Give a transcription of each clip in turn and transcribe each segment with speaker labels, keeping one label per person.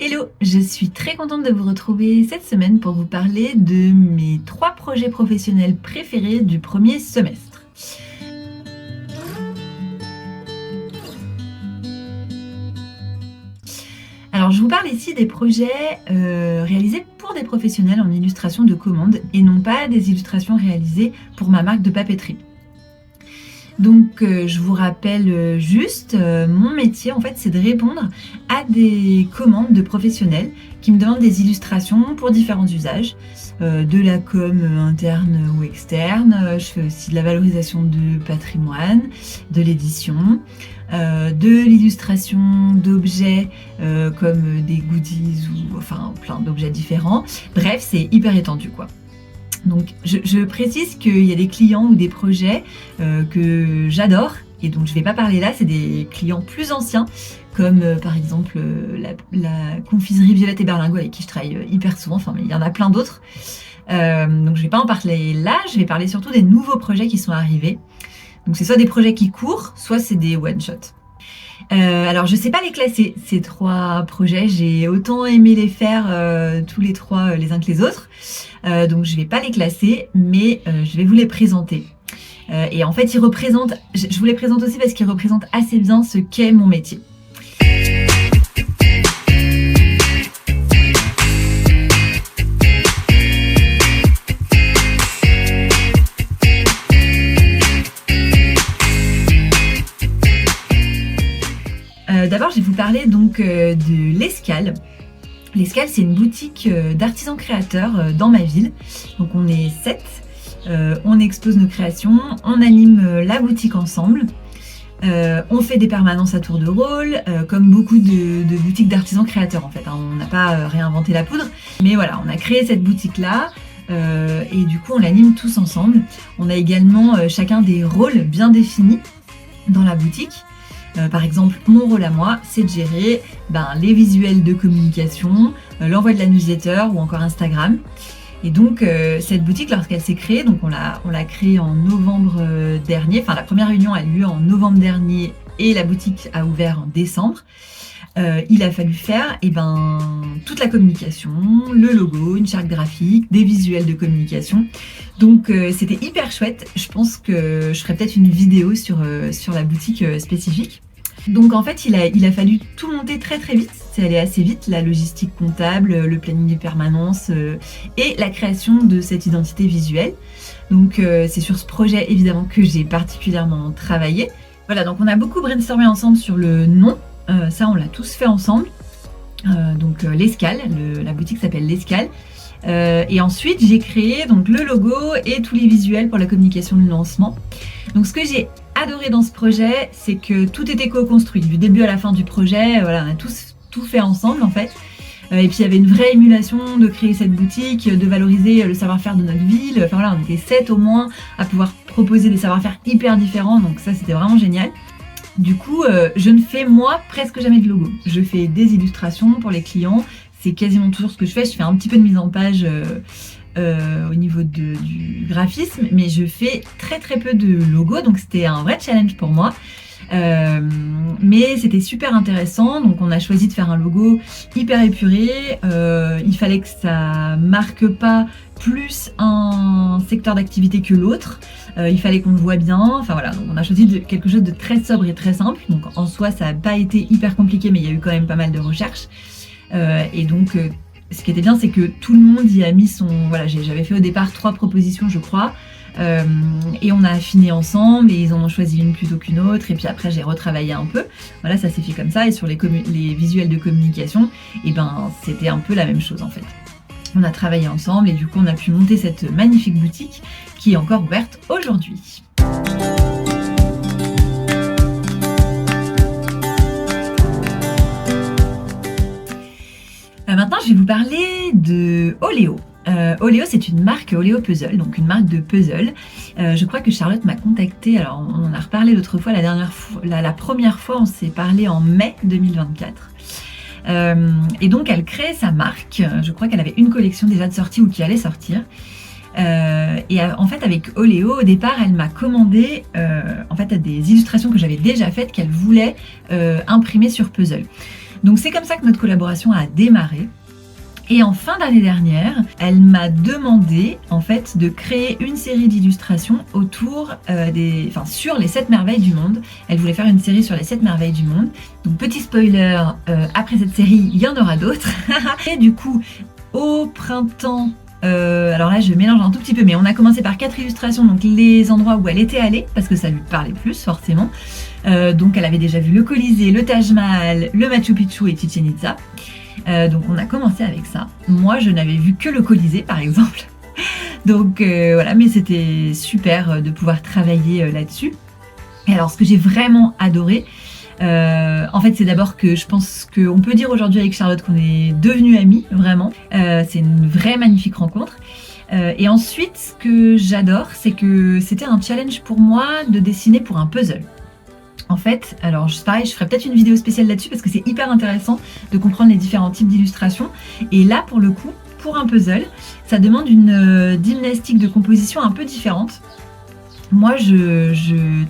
Speaker 1: Hello, je suis très contente de vous retrouver cette semaine pour vous parler de mes 3 projets professionnels préférés du premier semestre. Alors, je vous parle ici des projets réalisés pour des professionnels en illustration de commande et non pas des illustrations réalisées pour ma marque de papeterie. Donc, je vous rappelle juste, mon métier, en fait, c'est de répondre à des commandes de professionnels qui me demandent des illustrations pour différents usages, de la com interne ou externe. Je fais aussi de la valorisation de patrimoine, de l'édition, de l'illustration d'objets comme des goodies ou enfin plein d'objets différents. Bref, c'est hyper étendu, quoi. Donc, je précise qu'il y a des clients ou des projets que j'adore et donc je ne vais pas parler là, c'est des clients plus anciens comme par exemple la confiserie Violette et Berlingot avec qui je travaille hyper souvent, enfin mais il y en a plein d'autres. Donc je ne vais pas en parler là, je vais parler surtout des nouveaux projets qui sont arrivés. Donc c'est soit des projets qui courent, soit c'est des one-shots. Alors je sais pas les classer, ces 3 projets, j'ai autant aimé les faire tous les 3 les uns que les autres, donc je vais pas les classer, mais je vais vous les présenter. Et en fait ils représentent, je vous les présente aussi parce qu'ils représentent assez bien ce qu'est mon métier. D'abord, je vais vous parler donc de l'Escale. L'Escale, c'est une boutique d'artisans créateurs dans ma ville. Donc on est 7, on expose nos créations, on anime la boutique ensemble. On fait des permanences à tour de rôle, comme beaucoup de boutiques d'artisans créateurs en fait. Hein. On n'a pas réinventé la poudre, mais voilà, on a créé cette boutique-là. Et du coup, on l'anime tous ensemble. On a également chacun des rôles bien définis dans la boutique. Par exemple, mon rôle à moi, c'est de gérer les visuels de communication, l'envoi de la newsletter ou encore Instagram. Et donc, cette boutique, lorsqu'elle s'est créée, donc on l'a créée en novembre dernier, enfin la première réunion a eu lieu en novembre dernier et la boutique a ouvert en décembre. Il a fallu faire toute la communication, le logo, une charte graphique, des visuels de communication. Donc c'était hyper chouette. Je pense que je ferai peut-être une vidéo sur la boutique spécifique. Donc en fait il a fallu tout monter très très vite. C'est allé assez vite, la logistique comptable, le planning des permanences et la création de cette identité visuelle. Donc c'est sur ce projet évidemment que j'ai particulièrement travaillé. Voilà, donc on a beaucoup brainstormé ensemble sur le nom. Ça, on l'a tous fait ensemble. Donc l'Escale, la boutique s'appelle l'Escale. Et ensuite, j'ai créé donc le logo et tous les visuels pour la communication du lancement. Donc ce que j'ai adoré dans ce projet, c'est que tout était co-construit. Du début à la fin du projet, voilà, on a tous tout fait ensemble en fait. Et puis il y avait une vraie émulation de créer cette boutique, de valoriser le savoir-faire de notre ville. Enfin voilà, on était 7 au moins à pouvoir proposer des savoir-faire hyper différents. Donc ça, c'était vraiment génial. Du coup, je ne fais moi presque jamais de logo. Je fais des illustrations pour les clients. C'est quasiment toujours ce que je fais. Je fais un petit peu de mise en page au niveau du graphisme, mais je fais très très peu de logos. Donc c'était un vrai challenge pour moi. Mais c'était super intéressant. Donc on a choisi de faire un logo hyper épuré. Il fallait que ça marque pas plus un secteur d'activité que l'autre. Il fallait qu'on le voit bien. Enfin voilà, donc on a choisi quelque chose de très sobre et très simple. Donc en soi, ça n'a pas été hyper compliqué, mais il y a eu quand même pas mal de recherches. Et donc, ce qui était bien, c'est que tout le monde y a mis son... Voilà, j'avais fait au départ 3 propositions, je crois. Et on a affiné ensemble et ils en ont choisi une plutôt qu'une autre. Et puis après, j'ai retravaillé un peu. Voilà, ça s'est fait comme ça. Et sur les visuels de communication, c'était un peu la même chose en fait. On a travaillé ensemble et du coup, on a pu monter cette magnifique boutique qui est encore ouverte aujourd'hui. Maintenant, je vais vous parler de Oléo. Oléo, c'est une marque Oléo Puzzle, donc une marque de puzzle. Je crois que Charlotte m'a contactée, alors on en a reparlé l'autre fois, la première fois, on s'est parlé en mai 2024. Et donc, elle crée sa marque. Je crois qu'elle avait une collection déjà de sortie ou qui allait sortir. Et en fait, avec Oléo, au départ, elle m'a commandé des illustrations que j'avais déjà faites qu'elle voulait imprimer sur puzzle. Donc c'est comme ça que notre collaboration a démarré. Et en fin d'année dernière, elle m'a demandé en fait de créer une série d'illustrations autour sur les 7 merveilles du monde. Elle voulait faire une série sur les 7 merveilles du monde. Donc petit spoiler, après cette série, il y en aura d'autres. Et du coup, au printemps, alors là je mélange un tout petit peu, mais on a commencé par 4 illustrations, donc les endroits où elle était allée, parce que ça lui parlait plus forcément. Donc elle avait déjà vu le Colisée, le Taj Mahal, le Machu Picchu et Chichen Itza. Donc on a commencé avec ça. Moi je n'avais vu que le Colisée par exemple. Donc voilà, mais c'était super de pouvoir travailler là-dessus. Et alors ce que j'ai vraiment adoré, en fait c'est d'abord que je pense qu'on peut dire aujourd'hui avec Charlotte qu'on est devenus amis, vraiment. C'est une vraie magnifique rencontre. Et ensuite ce que j'adore, c'est que c'était un challenge pour moi de dessiner pour un puzzle. En fait, alors pareil, je ferai peut-être une vidéo spéciale là-dessus parce que c'est hyper intéressant de comprendre les différents types d'illustrations. Et là, pour le coup, pour un puzzle, ça demande une gymnastique de composition un peu différente. Moi, je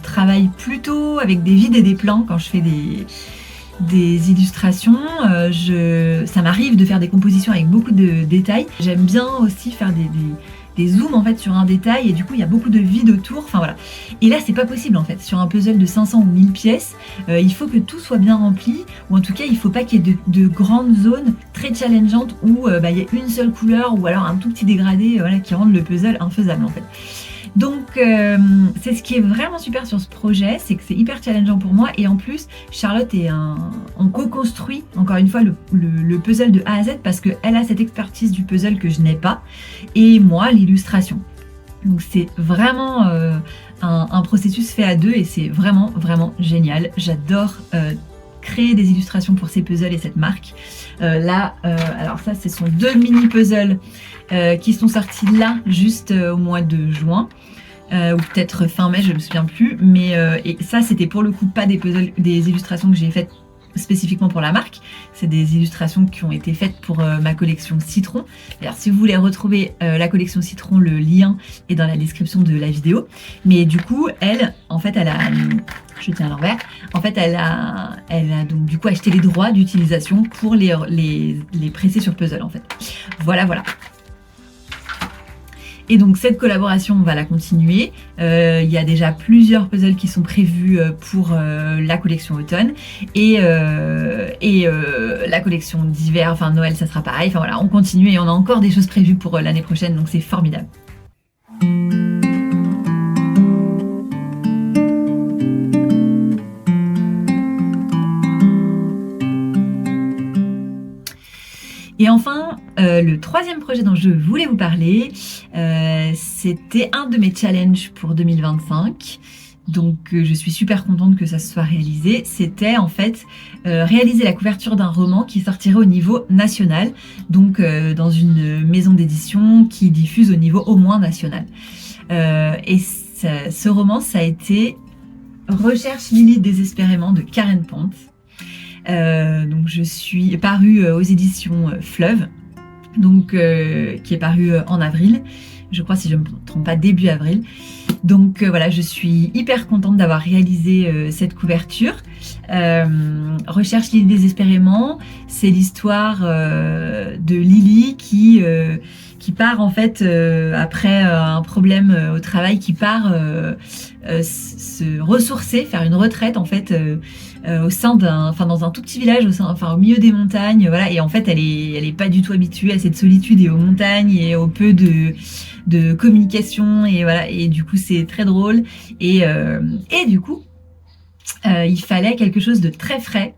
Speaker 1: travaille plutôt avec des vides et des plans quand je fais des illustrations. Ça m'arrive de faire des compositions avec beaucoup de détails. J'aime bien aussi faire des zooms en fait sur un détail et du coup il y a beaucoup de vide autour, enfin voilà. Et là c'est pas possible en fait, sur un puzzle de 500 ou 1000 pièces, il faut que tout soit bien rempli, ou en tout cas il faut pas qu'il y ait de grandes zones très challengeantes où il y a une seule couleur ou alors un tout petit dégradé qui rendent le puzzle infaisable en fait. Donc c'est ce qui est vraiment super sur ce projet, c'est que c'est hyper challengeant pour moi et en plus Charlotte on co-construit encore une fois le puzzle de A à Z parce qu'elle a cette expertise du puzzle que je n'ai pas et moi l'illustration. Donc c'est vraiment un processus fait à deux et c'est vraiment génial. J'adore créer des illustrations pour ces puzzles et cette marque. Alors ça ce sont 2 mini puzzles qui sont sortis là juste au mois de juin ou peut-être fin mai, je ne me souviens plus, mais et ça c'était pour le coup pas des puzzles, des illustrations que j'ai faites spécifiquement pour la marque, c'est des illustrations qui ont été faites pour ma collection Citron. Alors si vous voulez retrouver la collection Citron, le lien est dans la description de la vidéo. Mais du coup elle a, je tiens à l'envers, en fait elle a donc du coup acheté les droits d'utilisation pour les presser sur puzzle en fait. Voilà. Et donc cette collaboration, on va la continuer. Il y a déjà plusieurs puzzles qui sont prévus pour la collection automne et la collection d'hiver, enfin Noël, ça sera pareil. Enfin voilà, on continue et on a encore des choses prévues pour l'année prochaine, donc c'est formidable. Et enfin, le 3e projet dont je voulais vous parler, c'était un de mes challenges pour 2025. Donc je suis super contente que ça se soit réalisé. C'était en fait réaliser la couverture d'un roman qui sortirait au niveau national, donc dans une maison d'édition qui diffuse au niveau au moins national. Et ce roman, ça a été Recherche Lily désespérément de Karen Pont. Donc je suis parue aux éditions Fleuve, donc qui est paru en avril, je crois si je ne me trompe pas début avril. Donc voilà, je suis hyper contente d'avoir réalisé cette couverture. Recherche Lily désespérément, c'est l'histoire de Lily qui part en fait après un problème au travail, qui part se ressourcer, faire une retraite en fait dans un tout petit village au milieu des montagnes, voilà. Et en fait elle est pas du tout habituée à cette solitude et aux montagnes et au peu de communication et voilà. Et du coup c'est très drôle et du coup il fallait quelque chose de très frais,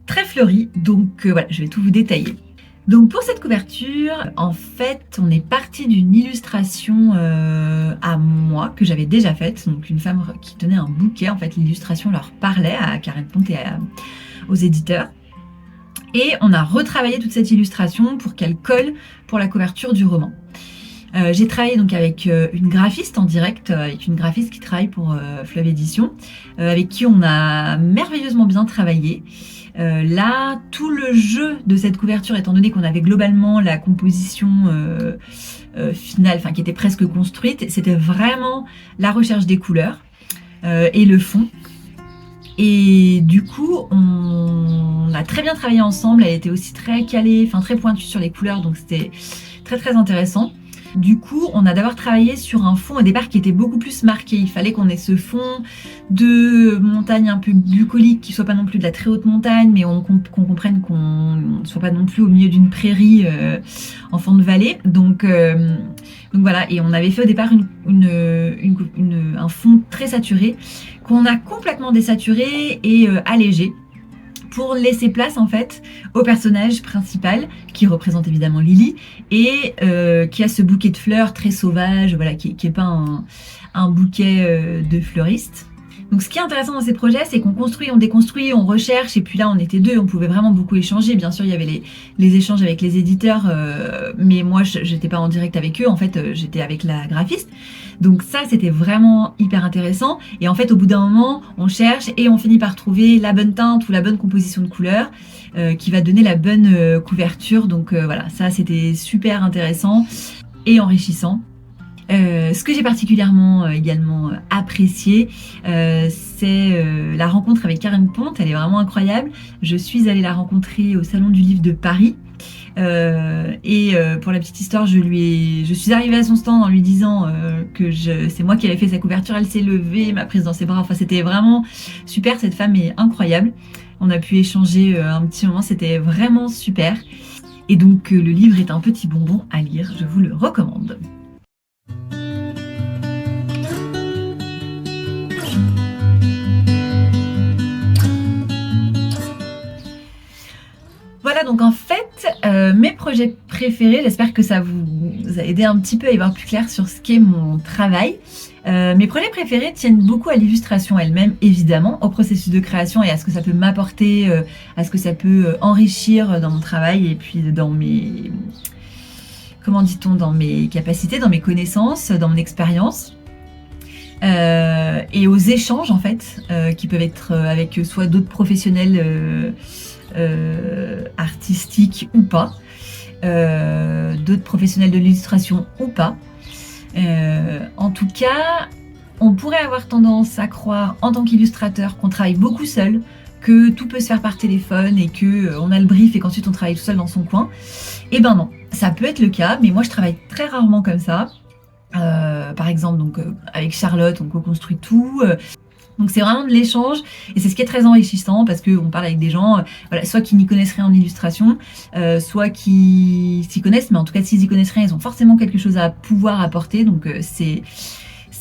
Speaker 1: très fleuri. Donc voilà, je vais tout vous détailler. Donc pour cette couverture, en fait, on est parti d'une illustration à moi que j'avais déjà faite. Donc une femme qui tenait un bouquet. En fait, l'illustration leur parlait à Karen Pont et aux éditeurs. Et on a retravaillé toute cette illustration pour qu'elle colle pour la couverture du roman. J'ai travaillé donc avec une graphiste en direct, avec une graphiste qui travaille pour Fleuve Édition, avec qui on a merveilleusement bien travaillé. Là, tout le jeu de cette couverture, étant donné qu'on avait globalement la composition finale, enfin qui était presque construite, c'était vraiment la recherche des couleurs et le fond. Et du coup, on a très bien travaillé ensemble. Elle était aussi très calée, enfin très pointue sur les couleurs, donc c'était très intéressant. Du coup, on a d'abord travaillé sur un fond au départ qui était beaucoup plus marqué. Il fallait qu'on ait ce fond de montagne un peu bucolique, qui soit pas non plus de la très haute montagne, mais qu'on comprenne qu'on ne soit pas non plus au milieu d'une prairie en fond de vallée. Donc voilà, et on avait fait au départ un fond très saturé, qu'on a complètement désaturé et allégé, pour laisser place en fait au personnage principal qui représente évidemment Lily et qui a ce bouquet de fleurs très sauvage, voilà, qui est pas un bouquet de fleuriste. Donc ce qui est intéressant dans ces projets, c'est qu'on construit, on déconstruit, on recherche, et puis là on était deux, on pouvait vraiment beaucoup échanger. Bien sûr il y avait les échanges avec les éditeurs, mais moi j'étais pas en direct avec eux, en fait j'étais avec la graphiste. Donc ça c'était vraiment hyper intéressant, et en fait au bout d'un moment on cherche et on finit par trouver la bonne teinte ou la bonne composition de couleurs qui va donner la bonne couverture. Donc voilà, ça c'était super intéressant et enrichissant. Ce que j'ai particulièrement également apprécié, c'est la rencontre avec Karen Ponte. Elle est vraiment incroyable. Je suis allée la rencontrer au Salon du Livre de Paris. Pour la petite histoire, je suis arrivée à son stand en lui disant que c'est moi qui avais fait sa couverture. Elle s'est levée, m'a prise dans ses bras. Enfin, c'était vraiment super. Cette femme est incroyable. On a pu échanger un petit moment. C'était vraiment super. Et donc, le livre est un petit bonbon à lire. Je vous le recommande. Voilà, donc en fait, mes projets préférés, j'espère que ça vous a aidé un petit peu à y voir plus clair sur ce qu'est mon travail. Mes projets préférés tiennent beaucoup à l'illustration elle-même, évidemment, au processus de création et à ce que ça peut m'apporter, à ce que ça peut enrichir dans mon travail et puis dans mes, comment dit-on, dans mes capacités, dans mes connaissances, dans mon expérience. Et aux échanges en fait, qui peuvent être avec soit d'autres professionnels artistiques ou pas, d'autres professionnels de l'illustration ou pas. En tout cas, on pourrait avoir tendance à croire en tant qu'illustrateur qu'on travaille beaucoup seul, que tout peut se faire par téléphone et que on a le brief et qu'ensuite on travaille tout seul dans son coin. Et ben non, ça peut être le cas, mais moi je travaille très rarement comme ça. Par exemple, donc avec Charlotte, on co-construit tout. Donc c'est vraiment de l'échange et c'est ce qui est très enrichissant parce qu'on parle avec des gens, voilà, soit qui n'y connaissent rien en illustration, soit qui s'y connaissent, mais en tout cas s'ils y connaissent rien, ils ont forcément quelque chose à pouvoir apporter. Donc c'est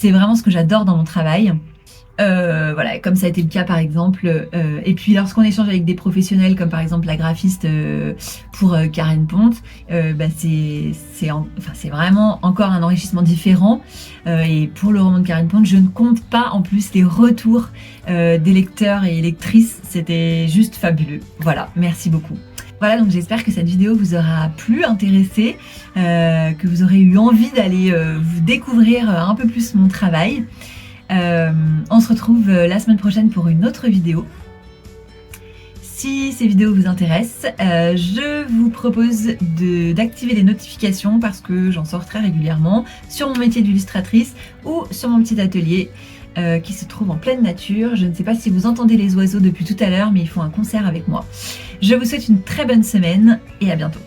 Speaker 1: vraiment ce que j'adore dans mon travail. Voilà, comme ça a été le cas par exemple. Et puis lorsqu'on échange avec des professionnels comme par exemple la graphiste pour Karen Ponte, c'est vraiment encore un enrichissement différent. Et pour le roman de Karen Ponte, je ne compte pas en plus les retours des lecteurs et lectrices. C'était juste fabuleux. Voilà, merci beaucoup. Voilà, donc j'espère que cette vidéo vous aura plu, intéressé, que vous aurez eu envie d'aller vous découvrir un peu plus mon travail. On se retrouve la semaine prochaine pour une autre vidéo. Si ces vidéos vous intéressent, je vous propose d'activer les notifications parce que j'en sors très régulièrement sur mon métier d'illustratrice ou sur mon petit atelier qui se trouve en pleine nature. Je ne sais pas si vous entendez les oiseaux depuis tout à l'heure, mais ils font un concert avec moi. Je vous souhaite une très bonne semaine et à bientôt.